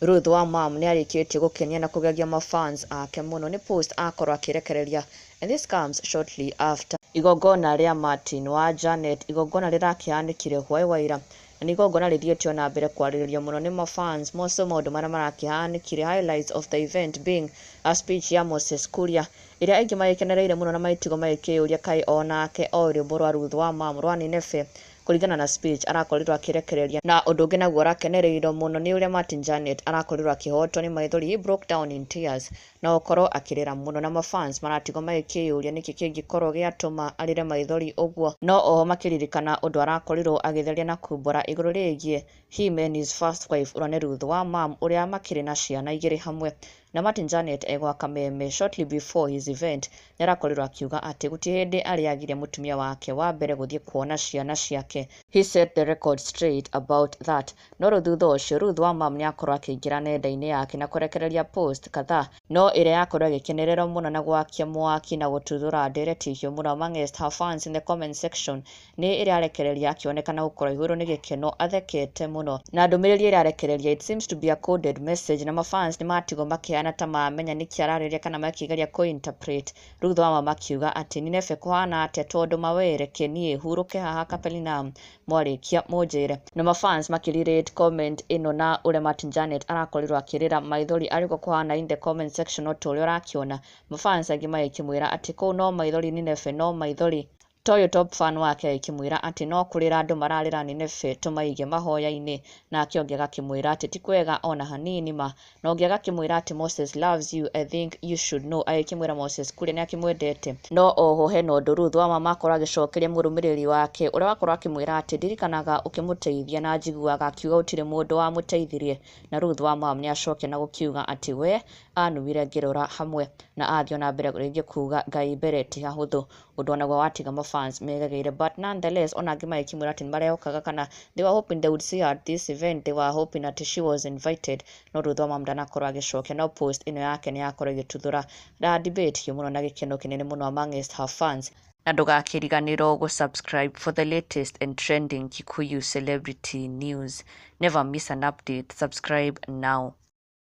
Ruth wa Mam nĩ arĩkĩtie gũkenia na kũgegia mafans ake mũno nĩ post akorwo akĩrekereria, and this comes shortly after igongona rĩa Martin wa Janet, igongona rĩrakĩhanĩkire hwaĩ-waira na igongona rĩthiĩtio na mbere kwarĩrĩrio mũno nĩ mafans. Most maũndũ marĩa marakĩhanĩkire, highlights of the event being a speech ya Moses Kuria ĩrĩa aingĩ magĩkenereire mũno na maitigo magĩkĩyũria kaĩ onake o rwĩmbo rwa Ruth wa Mam rwa Nineve. Kũringana na speech arakorirwo akĩrekereria, na ũndũ ũngĩ naguo arakenereirwo mũno nĩ ũrĩa Martin Janet arakorirwo akĩhotwo nĩ maithori. He broke down in tears na gũkorwo akĩrĩra mũno, na mafans maratigwo magĩkĩyũria nĩkĩ kĩngĩkorwo gĩatũma arĩre maithori ũguo. No oho makĩririkana ũndũ arakorirwo agĩtheria na kumbũra igũrũ rĩgiĩ him and his first wife ũrĩa nĩ Ruth wa Mam ũrĩa makĩrĩ na ciana igĩrĩ hamwe. Na Martin Janet egwaka meme shortly before his event nĩ arakorirwo akiuga atĩ gũtirĩ hĩndĩ arĩagire mũtumia wake wa mbere gũthiĩ kuona ciana ciake. He set the record straight about that. No thutha ũcio Ruth wa Mam nĩ akorwo akĩingĩra nenda-inĩ yake na kũrekereria post kadhaa, no ĩrĩa yakorwo ĩgĩkenererwo mũno na gwakia mwaki na gũtuthũra ndereti hiũ mũno amongst her fans in the comment section nĩ ĩrĩa arekereria akĩonekana gũkorwo ihũrwo nĩ gĩkeno athekete mũno. Na ndũmĩrĩri ĩrĩa arekereria, it seems to be a coded message, na mafans nĩ matigwo makĩhana ta mamenya nĩkĩ ararĩria kana makĩgeria kũ-interpret. Ruth wa Mam akiuga atĩ Nineve kũhana atĩa tondũ mawere niĩ hurũke haha Capernaum mwarĩkia mũnjĩre. Na mafans makĩrelate comment ĩno na ũrĩa Martin Janet arakorirwo akĩrĩra maithori arĩko kũhana in the comment section o ta ũrĩa ũrakĩona. Mafans angĩ magĩkĩmwĩra atĩ kũu no maithori, Nineve no maithori. Toyo top fan wake akĩmwĩra atĩ no kũrĩra andũ mararĩra Nineve tũmaige mahoya-inĩ, nake ũngĩ agakĩmwĩra atĩ ti kwega ona hanini ma, na ũngĩ agakĩmwĩra atĩ Moses loves you, I think you should know. Agĩkĩmwĩra Moses Kuria nĩ akĩmwendete. No oho hena ũndũ Ruth wa Mam akorwo agĩcokeria mũrũmĩrĩri wake ũrĩa wakorwo akĩmwĩra atĩ ndirikanaga ũkĩmũteithia na njiguaga akiuga gũtirĩ mũndũ wamũteithirie, na Ruth wa Mam nĩ acokia na gũkiuga atĩ we anumire ngĩrora hamwe, na athiĩ na mbere rĩngĩ kuuga Ngai mbere ti hahũthũ, ũndũ onaguo watiga mafans megegeire. But nonetheless ona angĩ magĩkĩmwĩra atĩ nĩmarehokaga kana they were hoping they would see her at this event, they were hoping that she was invited. No Ruth wa Mam ndanakorwo agĩcokia, no post ĩno yake nĩ yakorwo ĩgĩtuthũra na debate hiũ mũno na gĩkeno kĩnene mũno amongst her fans. Na ndũgakĩriganĩrwo gũ-subscribe for the latest and trending Kikuyu celebrity news. Never miss an update. Subscribe now.